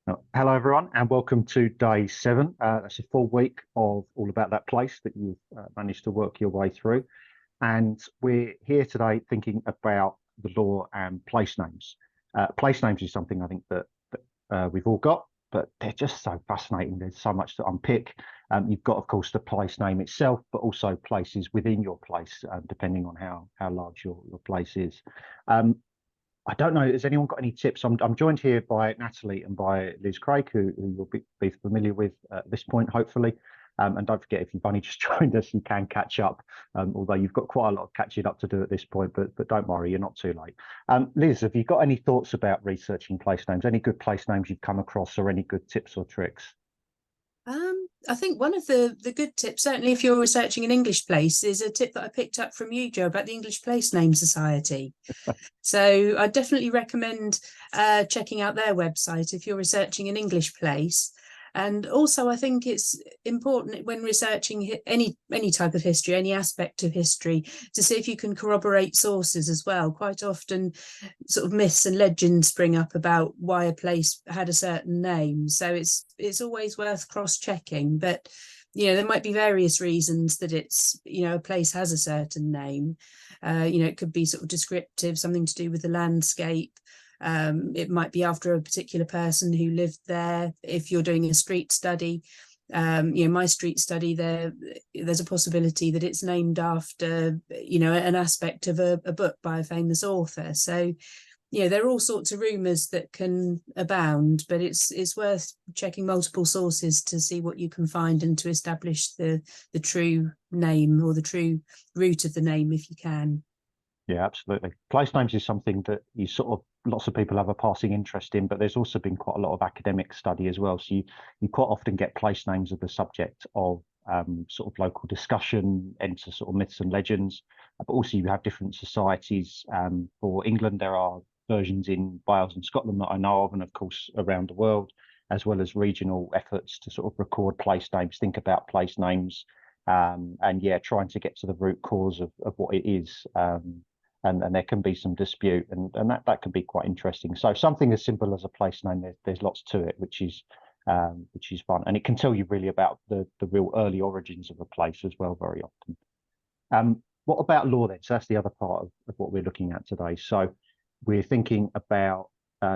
Hello, everyone, and welcome to day 7. That's a full week of all about that place that you've managed to work your way through. And we're here today thinking about the law and place names. Place names is something I think that we've all got, but they're just so fascinating. There's so much to unpick. You've got, of course, the place name itself, but also places within your place, depending on how large your place is. I don't know. Has anyone got any tips? I'm joined here by Natalie and by Liz Craig, who you'll be familiar with at this point, hopefully. And don't forget, if you've only just joined us, you can catch up, although you've got quite a lot of catching up to do at this point, but don't worry, you're not too late. Liz, have you got any thoughts about researching place names? Any good place names you've come across or any good tips or tricks? I think one of the good tips, certainly if you're researching an English place, is a tip that I picked up from you, Joe, about the English Place Name Society. So I definitely recommend checking out their website if you're researching an English place. And also, I think it's important when researching any type of history, any aspect of history, to see if you can corroborate sources as well. Quite often, sort of myths and legends spring up about why a place had a certain name. So it's always worth cross-checking. But there might be various reasons that a place has a certain name. It could be sort of descriptive, something to do with the landscape. It might be after a particular person who lived there. If you're doing a street study, my street study, there's a possibility that it's named after, an aspect of a book by a famous author. So, there are all sorts of rumours that can abound, but it's worth checking multiple sources to see what you can find and to establish the true name or the true root of the name if you can. Yeah, absolutely. Place names is something that lots of people have a passing interest in, but there's also been quite a lot of academic study as well. So you quite often get place names as the subject of sort of local discussion, enter sort of myths and legends. But also you have different societies. For England, there are versions in Wales and Scotland that I know of, and of course around the world, as well as regional efforts to sort of record place names, think about place names, and yeah, trying to get to the root cause of what it is. And there can be some dispute, and that can be quite interesting. So something as simple as a place name, there's lots to it, which is fun, and it can tell you really about the real early origins of a place as well, very often. What about law then? So that's the other part of what we're looking at today. So we're thinking about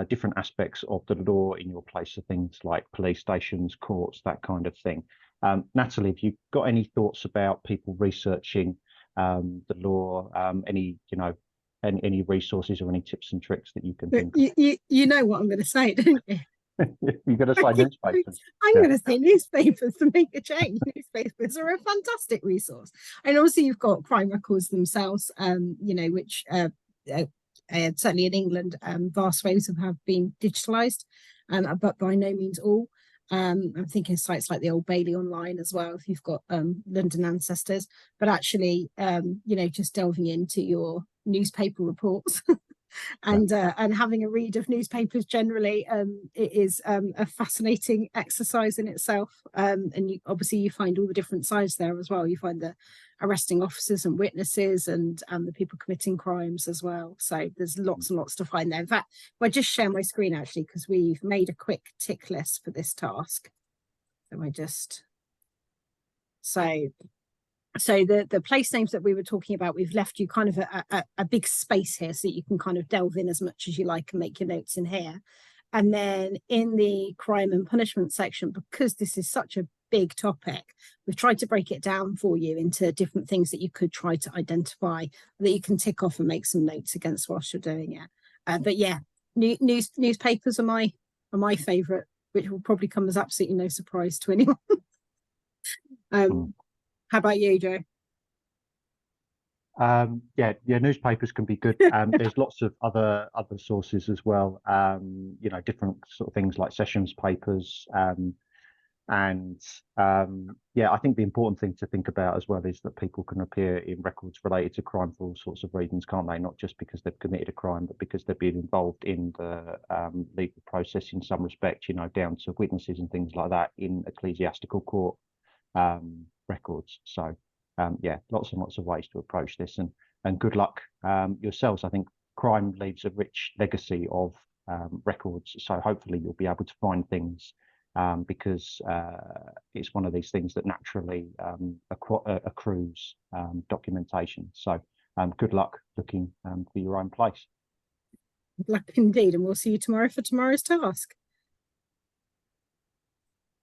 different aspects of the law in your place, so things like police stations, courts, that kind of thing. Natalie, have you got any thoughts about people researching the law, any resources or any tips and tricks that you can think of? You know what I'm going to say, don't you? You're going to say newspapers. I'm going to say newspapers to make a change. Newspapers are a fantastic resource, and also you've got crime records themselves, which certainly in England, vast swathes have been digitalised, but by no means all. I'm thinking sites like the Old Bailey online as well, if you've got London ancestors, but actually, just delving into your newspaper reports and having a read of newspapers generally, it is a fascinating exercise in itself. And obviously you find all the different sides there as well. You find the arresting officers and witnesses and the people committing crimes as well. So there's lots and lots to find there. In fact, I'll just share my screen actually, because we've made a quick tick list for this task. So the place names that we were talking about, we've left you kind of a big space here so that you can kind of delve in as much as you like and make your notes in here. And then in the crime and punishment section, because this is such a big topic, we've tried to break it down for you into different things that you could try to identify, that you can tick off and make some notes against whilst you're doing it. But yeah, newspapers are my favourite, which will probably come as absolutely no surprise to anyone. How about you, Joe? Yeah, newspapers can be good. There's lots of other sources as well. Different sort of things like sessions papers. Yeah, I think the important thing to think about as well is that people can appear in records related to crime for all sorts of reasons, can't they? Not just because they've committed a crime, but because they've been involved in the legal process in some respect, down to witnesses and things like that in ecclesiastical court records. So yeah, lots and lots of ways to approach this, and good luck yourselves. I think crime leaves a rich legacy of records. So hopefully you'll be able to find things, because it's one of these things that naturally accrues documentation. So good luck looking for your own place. Good luck indeed, and we'll see you tomorrow for tomorrow's task.